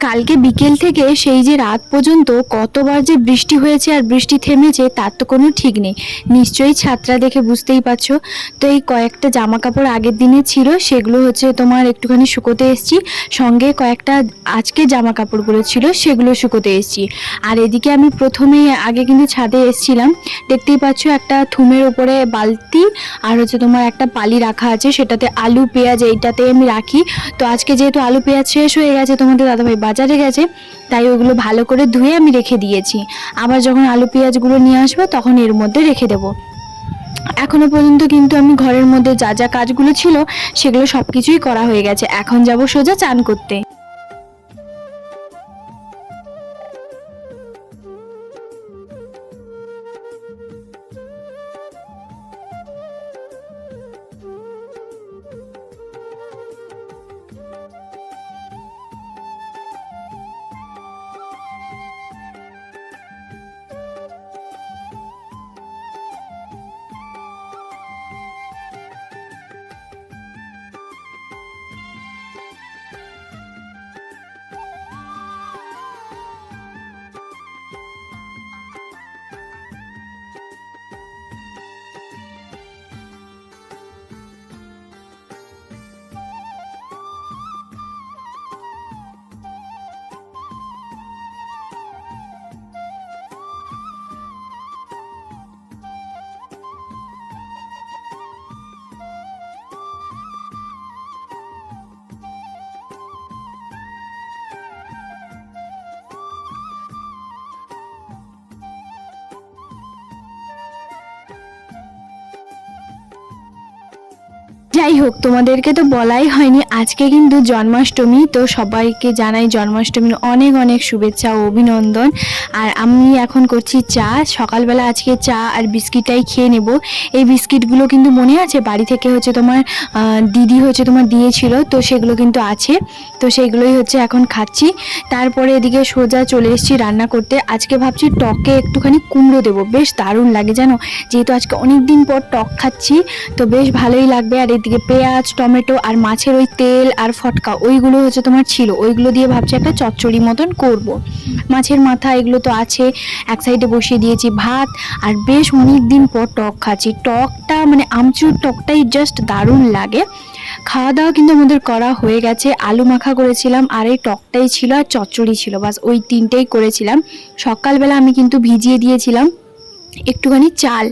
কালকে বিকেল থেকে সেই যে রাত পর্যন্ত কতবার যে বৃষ্টি হয়েছে আর বৃষ্টি থেমেছে তার তো কোনো ঠিক নেই। নিশ্চয়ই ছাত্রা দেখে বুঝতেই পারছো। তো এই কয়েকটা জামা কাপড় আগের দিনে ছিল, সেগুলো হচ্ছে তোমার একটুখানি শুকোতে এসেছি, সঙ্গে কয়েকটা আজকে জামা কাপড়গুলো ছিল সেগুলো শুকোতে এসেছি। আর এদিকে আমি প্রথমেই আগে কিন্তু ছাদে এসেছিলাম, দেখতেই পাচ্ছ একটা থুমের উপরে বালতি আর হচ্ছে তোমার একটা পালি রাখা আছে, সেটাতে আলু পেঁয়াজ এইটাতে আমি রাখি। তো আজকে যেহেতু আলু পেঁয়াজ শেষ হয়ে গেছে, তোমাদের দাদাভাই বাজারে গেছে, তাই ওইগুলো ভালো করে ধুয়ে আমি রেখে দিয়েছি। আবার যখন আলু পেঁয়াজগুলো নিয়ে আসবো তখন এর মধ্যে রেখে দেবো। এখনো পর্যন্ত কিন্তু আমি ঘরের মধ্যে যা যা কাজগুলো ছিল সেগুলো সবকিছুই করা হয়ে গেছে। এখন যাব সোজা চান করতে। যাই হোক, তোমাদেরকে তো বলাই হয়নি, আজকে কিন্তু জন্মাষ্টমী। তো সবাইকে জানাই জন্মাষ্টমীর অনেক অনেক শুভেচ্ছা ও অভিনন্দন। আর আমি এখন করছি চা। সকালবেলা আজকে চা আর বিস্কিটটাই খেয়ে নেব। এই বিস্কিটগুলো কিন্তু মনে আছে বাড়ি থেকে হচ্ছে তোমার দিদি হচ্ছে তোমার দিয়েছিল, তো সেগুলো কিন্তু আছে, তো সেইগুলোই হচ্ছে এখন খাচ্ছি। তারপরে এদিকে সোজা চলে এসেছি রান্না করতে। আজকে ভাবছি টকে একটুখানি কুমড়ো দেবো, বেশ দারুণ লাগে জানো, যেহেতু আজকে অনেক দিন পর টক খাচ্ছি তো বেশ ভালোই লাগবে। আর এদিকে পেঁয়াজ টমেটো আর মাছের ওই তেল আর ফটকা ওইগুলো হচ্ছে তোমার ছিল, ওইগুলো দিয়ে ভাবছি একটা চচ্চড়ি মতন করব। মাছের মাথা এগুলো তো আছে, এক সাইডে বসিয়ে দিয়েছি ভাত। আর বেশ অনেক দিন পর টক খাচ্ছি, টকটা মানে আমচুর টকটাই জাস্ট দারুণ লাগে। খাওয়া দাওয়া কিন্তু আমাদের করা হয়ে গেছে, আলু মাখা করেছিলাম আর এই টকটাই ছিল আর চচ্চড়ি ছিল, বাস ওই তিনটেই করেছিলাম। সকালবেলা আমি কিন্তু ভিজিয়ে দিয়েছিলাম একটুখানি চাল।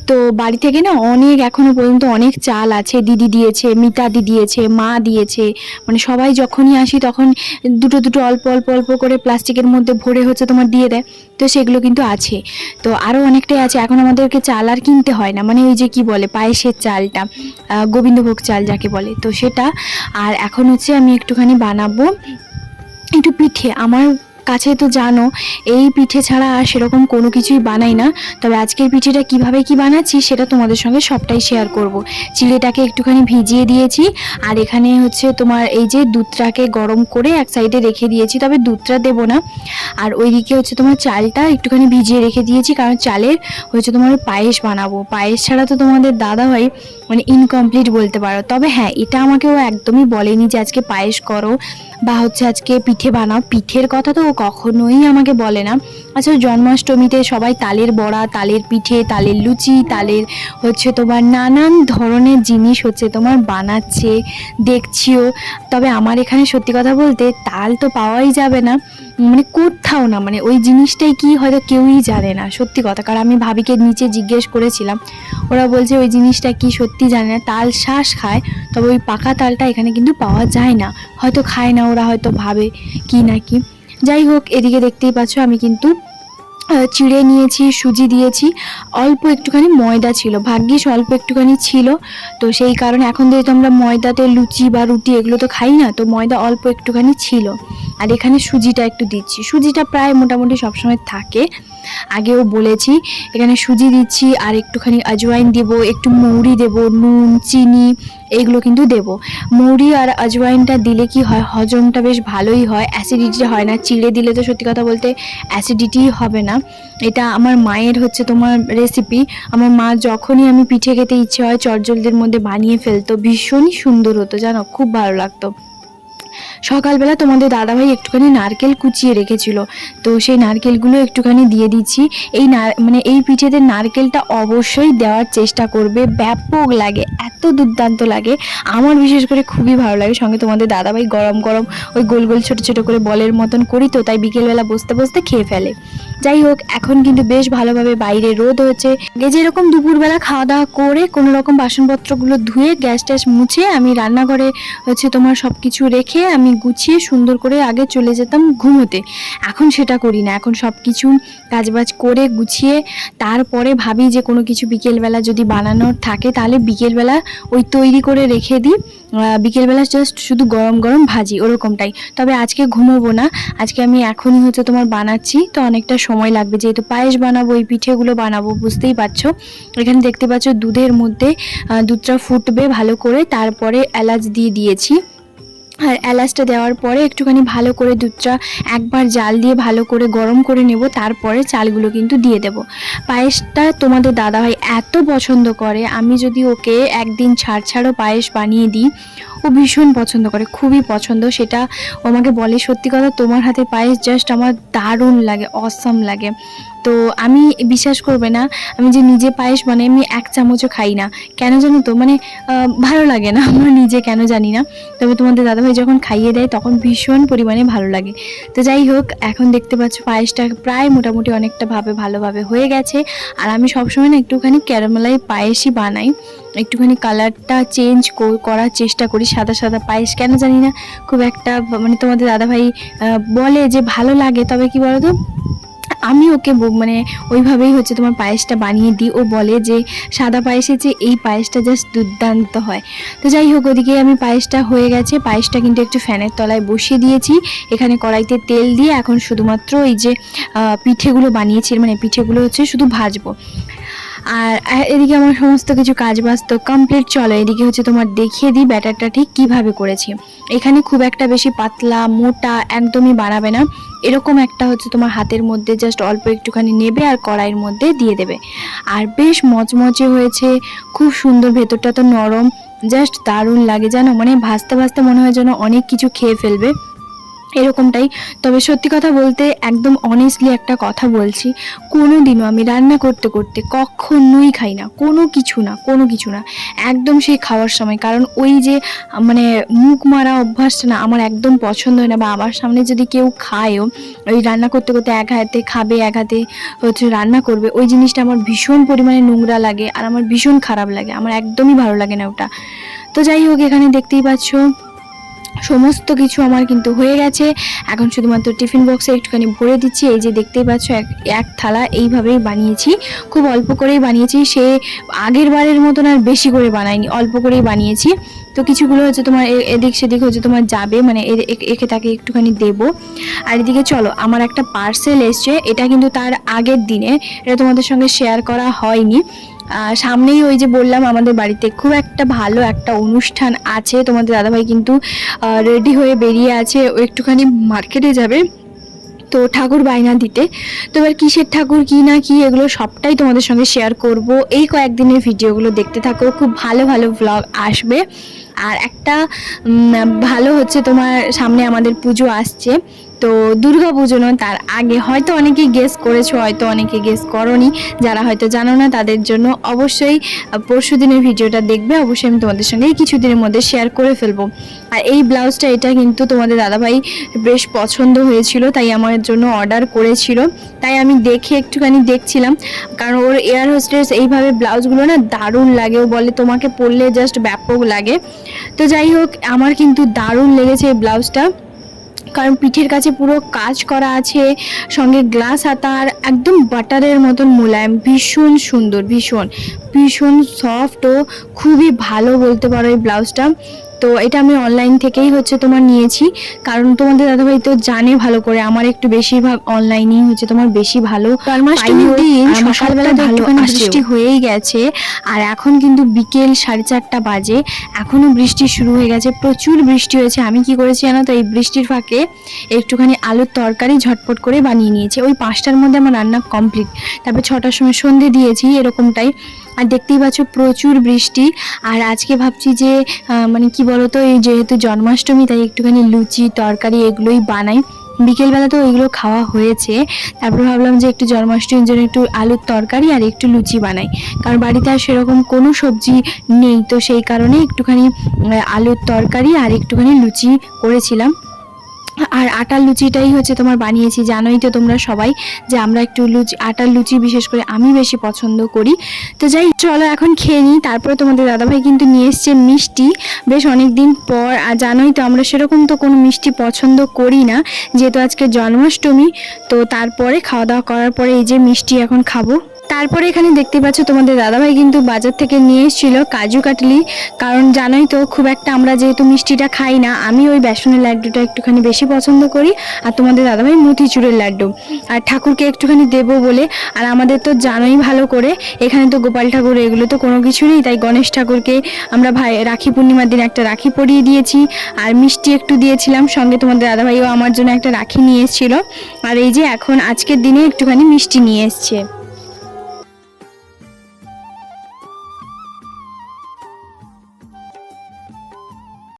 তো বাড়ি থেকে না অনেক এখনো পর্যন্ত অনেক চাল আছে, দিদি দিয়েছে, মিতাদি দিয়েছে, মা দিয়েছে, মানে সবাই যখনই আসি তখন দুটো দুটো অল্প অল্প অল্প করে প্লাস্টিকের মধ্যে ভরে হচ্ছে তোমার দিয়ে দেয়। তো সেগুলো কিন্তু আছে, তো আরও অনেকটাই আছে। এখন আমাদেরকে চাল আর কিনতে হয় না, মানে ওই যে কি বলে পায়েসের চালটা, গোবিন্দভোগ চাল যাকে বলে, তো সেটা। আর এখন হচ্ছে আমি একটুখানি বানাবো একটু পিঠে। আমার কাছে তো জানো এই পিঠে ছাড়া আর সেরকম কোনো কিছুই বানাই না, তবে আজকের পিঠেটা কিভাবে কি বানাচ্ছি সেটা তোমাদের সঙ্গে সবটাই শেয়ার করব। চিড়েটাকে একটুখানি ভিজিয়ে দিয়েছি, আর এখানে হচ্ছে তোমার এই যে দুধটাকে গরম করে এক সাইডে রেখে দিয়েছি, তবে দুধটা দেবো না। আর ওইদিকে হচ্ছে তোমার চালটা একটুখানি ভিজিয়ে রেখে দিয়েছি, কারণ চালের হচ্ছে তোমার পায়েস বানাবো। পায়েস ছাড়া তো তোমাদের দাদাভাই মানে ইনকমপ্লিট বলতে পারো। তবে হ্যাঁ, এটা আমাকে ও একদমই বলেনি যে আজকে পায়েস করো বা হচ্ছে আজকে পিঠে বানাও, পিঠের কথা তো ও কখনোই আমাকে বলে না। আচ্ছা, জন্মাষ্টমীতে সবাই তালের বড়া, তালের পিঠে, তালের লুচি, তালের হচ্ছে তোমার নানান ধরনের জিনিস হচ্ছে তোমার বানাচ্ছে, দেখছিও। তবে আমার এখানে সত্যি কথা বলতে তাল তো পাওয়াই যাবে না, মানে কোথাও না, মানে ওই জিনিসটাই কি হয়তো কেউই জানে না, সত্যি কথা। কারণ আমি ভাবিকে নিচে জিজ্ঞেস করেছিলাম, ওরা বলছে ওই জিনিসটা কি সত্যি জানে না। তাল শ্বাস খায়, তবে ওই পাকা তালটা এখানে কিন্তু পাওয়া যায় না, হয়তো খায় না ওরা, হয়তো ভাবে কি না কি। যাই হোক, এদিকে দেখতেই পাচ্ছ আমি কিন্তু চিড়ে নিয়েছি, সুজি দিয়েছি, অল্প একটুখানি ময়দা ছিল, ভাগ্যিস অল্প একটুখানি ছিল। তো সেই কারণে এখন যেহেতু আমরা ময়দাতে লুচি বা রুটি এগুলো তো খাই না, তো ময়দা অল্প একটুখানি ছিল। আর এখানে সুজিটা একটু দিচ্ছি, সুজিটা প্রায় মোটামুটি সবসময় থাকে, আগেও বলেছি। এখানে সুজি দিচ্ছি আর একটুখানি আজওয়াইন দেবো, একটু মৌরি দেবো, নুন চিনি এইগুলো কিন্তু দেবো। মৌরি আর আজওয়াইনটা দিলে কি হয়, হজমটা বেশ ভালোই হয়, অ্যাসিডিটি হয় না। চিড়ে দিলে তো সত্যি কথা বলতে অ্যাসিডিটি হবে না। এটা আমার মায়ের হচ্ছে তোমার রেসিপি। আমার মা যখনই আমি পিঠে খেতে ইচ্ছে হয় চটজলদির মধ্যে বানিয়ে ফেলতো, ভীষণই সুন্দর হতো জানো, খুব ভালো লাগতো। সকালবেলা তোমাদের দাদাভাই একটুখানি নারকেল কুচিয়ে রেখেছিল, তো সেই নারকেলগুলো একটুখানি দিয়ে দিচ্ছি। এই মানে এই পিঠেতে নারকেলটা অবশ্যই দেওয়ার চেষ্টা করবে, ব্যাপক লাগে, এত দুর্দান্ত লাগে, আমার বিশেষ করে খুবই ভালো লাগে। সঙ্গে তোমাদের দাদাভাই গরম গরম ওই গোল গোল ছোটো ছোটো করে বলের মতন করি, তো তাই বিকেলবেলা বসতে বসতে খেয়ে ফেলে। যাই হোক, এখন কিন্তু বেশ ভালোভাবে বাইরে রোদ হচ্ছে। আগে যেরকম দুপুরবেলা খাওয়া দাওয়া করে কোনো রকম বাসনপত্রগুলো ধুয়ে গ্যাস ট্যাস মুছে আমি রান্নাঘরে হচ্ছে তোমার সব কিছু রেখে আমি গুছিয়ে সুন্দর করে আগে চলে যেতাম ঘুমোতে। এখন সেটা করি না, এখন সব কিছু কাজবাজ করে গুছিয়ে তারপরে ভাবি যে কোনো কিছু বিকেলবেলা যদি বানানোর থাকে তাহলে বিকেলবেলা ওই তৈরি করে রেখে দিই, বিকেলবেলা জাস্ট শুধু গরম গরম ভাজি ওরকমটাই। তবে আজকে ঘুমোবো না, আজকে আমি এখনই হচ্ছে তোমার বানাচ্ছি, তো অনেকটা সময় লাগবে, যেহেতু পায়েস বানাবো, এই পিঠেগুলো বানাবো, বুঝতেই পারছো। এখানে দেখতে পাচ্ছ দুধের মধ্যে দুধটা ফুটবে ভালো করে, তারপরে এলাচ দিয়ে দিয়েছি। আর এলাচটা দেওয়ার পরে একটুখানি ভালো করে দুধটা একবার জাল দিয়ে ভালো করে গরম করে নেব, তারপরে চালগুলো কিন্তু দিয়ে দেব। পায়েসটা তোমাদের দাদাভাই এত পছন্দ করে, আমি যদি ওকে একদিন ছাড়ও পায়েস বানিয়ে দিই, ও ভীষণ পছন্দ করে, খুবই পছন্দ। সেটা ও আমাকে বলে, সত্যি কথা তোমার হাতে পায়েস জাস্ট আমার দারুণ লাগে, অসাম লাগে। তো আমি, বিশ্বাস করবে না, আমি যে নিজে পায়েস বানাই আমি এক চামচও খাই না, কেন জানো তো, মানে ভালো লাগে না আমার নিজে, কেন জানি না। তবে তোমাদের দাদাভাই যখন খাইয়ে দেয় তখন ভীষণ পরিমাণে ভালো লাগে। তো যাই হোক, এখন দেখতে পাচ্ছ পায়েসটা প্রায় মোটামুটি অনেকটা ভালোভাবে হয়ে গেছে। আর আমি সবসময় না একটুখানি ক্যারামেলাই পায়েসই বানাই, একটুখানি কালারটা চেঞ্জ করার চেষ্টা করি। সাদা সাদা পায়েস কেন জানি না খুব একটা, মানে তোমাদের দাদাভাই বলে যে ভালো লাগে, তবে কি বলো তো, আমি ওকে মানে ওইভাবেই হচ্ছে তোমার পায়েসটা বানিয়ে দিই। ও বলে যে সাদা পায়েসের যে এই পায়েসটা জাস্ট দুর্দান্ত হয়। তো যাই হোক, ওদিকে আমি পায়েসটা হয়ে গেছে, পায়েসটা কিন্তু একটু ফ্যানের তলায় বসিয়ে দিয়েছি। এখানে কড়াইতে তেল দিয়ে এখন শুধুমাত্র এই যে পিঠেগুলো বানিয়েছি, মানে পিঠেগুলো হচ্ছে শুধু ভাজবো। আর এদিকে আমার সমস্ত কিছু কাজ বাজ তো কমপ্লিট। চলো এদিকে হচ্ছে তোমার দেখিয়ে দিই ব্যাটারটা ঠিক কিভাবে করেছি। এখানে খুব একটা বেশি পাতলা মোটা একদমই বানাবে না, এরকম একটা হচ্ছে তোমার হাতের মধ্যে জাস্ট অল্প একটুখানি নেবে আর কড়াইয়ের মধ্যে দিয়ে দেবে। আর বেশ মচমচে হয়েছে, খুব সুন্দর, ভেতরটা তো নরম, জাস্ট দারুণ লাগে জানো, মানে ভাজতে ভাজতে মনে হয় যেন অনেক কিছু খেয়ে ফেলবে, এরকমটাই। তবে সত্যি কথা বলতে একদম অনেস্টলি একটা কথা বলছি, কোনো দিনও আমি রান্না করতে করতে কখনোই খাই না, কোনো কিছু না, একদম সেই খাওয়ার সময়। কারণ ওই যে মানে মুখ মারা অভ্যাসটা না আমার একদম পছন্দ হয় না, বা আমার সামনে যদি কেউ খায়ও, ওই রান্না করতে করতে এক হাতে খাবে এক হাতে হচ্ছে রান্না করবে, ওই জিনিসটা আমার ভীষণ পরিমাণে নোংরা লাগে আর আমার ভীষণ খারাপ লাগে, আমার একদমই ভালো লাগে না ওটা। তো যাই হোক, এখানে দেখতেই পাচ্ছ সমস্ত কিছু আমার কিন্তু হয়ে গেছে। এখন শুধুমাত্র টিফিন বক্সে একটুখানি ভরে দিচ্ছি। এই যে দেখতেই পাচ্ছ এক থালা এইভাবেই বানিয়েছি, খুব অল্প করেই বানিয়েছি, সে আগের বারের মতন আর বেশি করে বানাইনি, অল্প করেই বানিয়েছি। তো কিছুগুলো হচ্ছে তোমার এদিক সেদিক হচ্ছে তোমার যাবে, মানে একে তাকে একটুখানি দেবো। আর এদিকে চলো, আমার একটা পার্সেল এসছে, এটা কিন্তু তার আগের দিনে, এটা তোমাদের সঙ্গে শেয়ার করা হয়নি। সামনেই ওই যে বললাম আমাদের বাড়িতে খুব একটা ভালো একটা অনুষ্ঠান আছে, তোমাদের দাদাভাই কিন্তু রেডি হয়ে বেরিয়ে আছে, ও একটুখানি মার্কেটে যাবে, তো ঠাকুর বায়না দিতে। তো এবার কিসের ঠাকুর কি না কি এগুলো সবটাই তোমাদের সঙ্গে শেয়ার করব, এই কয়েকদিনের ভিডিওগুলো দেখতে থাকো, খুব ভালো ভ্লগ আসবে। আর একটা ভালো হচ্ছে তোমার সামনে আমাদের পুজো আসছে, তো দুর্গা পুজো নয় তার আগে, হয়তো অনেকেই গেস করেছো, হয়তো অনেকে গেস করোনি, যারা হয়তো জানো না তাদের জন্য অবশ্যই পরশু দিনের ভিডিওটা দেখবে, অবশ্যই আমি তোমাদের সঙ্গে কিছুদিনের মধ্যে শেয়ার করে ফেলবো। আর এই ব্লাউজটা, এটা কিন্তু তোমাদের দাদাভাই বেশ পছন্দ হয়েছিল, তাই আমার জন্য অর্ডার করেছিল, তাই আমি দেখে একটুখানি দেখছিলাম, কারণ ওর এয়ার হোস্টেস এইভাবে ব্লাউজগুলো না দারুণ লাগে, ও বলে তোমাকে পরলে জাস্ট ব্যাপক লাগে। তো যাই হোক, আমার কিন্তু দারুণ লেগেছে এই ব্লাউজটা, কারণ পিঠের কাছে পুরো কাজ করা আছে, সঙ্গে গ্লাস হাতা, আর একদম বাটারের মতন মোলায়েম, ভীষণ সুন্দর, ভীষণ সফট ও খুবই ভালো বলতে পারো এই ব্লাউজটা। তো এটা আমি অনলাইন থেকেই হচ্ছে তোমার নিয়েছি, কারণ তোমাদের দাদাভাই তো জানে ভালো করে আমার একটু বেশিরভাগ অনলাইনেই হচ্ছে তোমার বেশি ভালো। জন্মাষ্টমীর দিন সকালবেলা তো একটুখানি বৃষ্টি হয়েই গেছে, আর এখন কিন্তু বিকেল 4:30 বাজে, এখনো বৃষ্টি শুরু হয়ে গেছে, প্রচুর বৃষ্টি হয়েছে। আমি কি করেছি জানো তো, এই বৃষ্টির ফাঁকে একটুখানি আলুর তরকারি ঝটপট করে বানিয়ে নিয়েছি। ওই 5টার মধ্যে আমার রান্না কমপ্লিট, তারপর 6টার সময় সন্ধে দিয়েছি এরকমটাই। আর দেখতেই পাচ্ছ প্রচুর বৃষ্টি। আর আজকে ভাবছি যে মানে কি বলতো, এই যেহেতু জন্মাষ্টমী তাই একটুখানি লুচি তরকারি এগুলোই বানাই। বিকেলবেলা তো ওইগুলো খাওয়া হয়েছে, তারপর ভাবলাম যে একটু জন্মাষ্টমীর জন্য একটু আলুর তরকারি আর একটু লুচি বানাই, কারণ বাড়িতে আর সেরকম কোনো সবজি নেই, তো সেই কারণে একটুখানি আলুর তরকারি আর একটুখানি লুচি করেছিলাম। আর আটার লুচিটাই হচ্ছে তোমার বানিয়েছি, জানোই তো তোমরা সবাই যে আমরা একটু আটার লুচি বিশেষ করে আমি বেশি পছন্দ করি। তো যাই, চলো এখন খেয়ে নিই। তারপরে তোমাদের দাদাভাই কিন্তু নিয়ে এসছে মিষ্টি, বেশ অনেক দিন পর। আর জানোই তো আমরা সেরকম তো কোনো মিষ্টি পছন্দ করি না, যেহেতু আজকে জন্মাষ্টমী। তো তারপরে খাওয়া দাওয়া করার পরে এই যে মিষ্টি এখন খাবো। তারপরে এখানে দেখতে পাচ্ছ তোমাদের দাদাভাই কিন্তু বাজার থেকে নিয়ে এসেছিল কাজু কাটলি, কারণ জানোই তো খুব একটা আমরা যেহেতু মিষ্টিটা খাই না, আমি ওই বেসনের লাড্ডুটা একটুখানি বেশি পছন্দ করি, আর তোমাদের দাদাভাই মতিচুরের লাড্ডু, আর ঠাকুরকে একটুখানি দেবো বলে। আর আমাদের তো জানোই ভালো করে এখানে তো গোপাল ঠাকুর এগুলো তো কোনো কিছু নেই, তাই গণেশ ঠাকুরকে আমরা রাখি পূর্ণিমার দিন একটা রাখি পরিয়ে দিয়েছি, আর মিষ্টি একটু দিয়েছিলাম, সঙ্গে তোমাদের দাদাভাইও আমার জন্য একটা রাখি নিয়ে এসেছিল। আর এই যে এখন আজকের দিনে একটুখানি মিষ্টি নিয়ে এসছে।